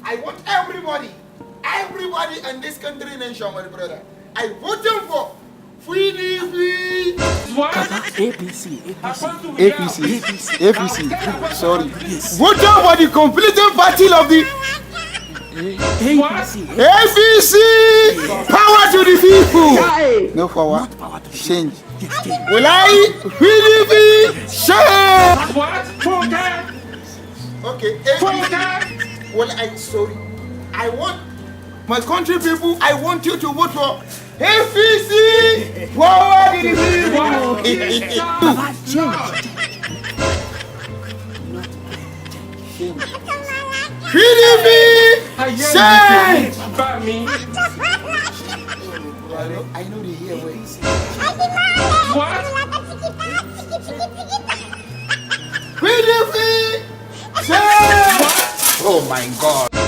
I want everybody in this country nation, my brother. I vote them for free. What? APC. Sorry. Vote them for the completing party of the APC. Power to the people. No power. Change. Will I really change? What? Okay. APC. Well, I'm sorry. I want my country people. I want you to vote for APC. Power to the people. Change. I know they hear words. What? PDP! Change! Oh my God.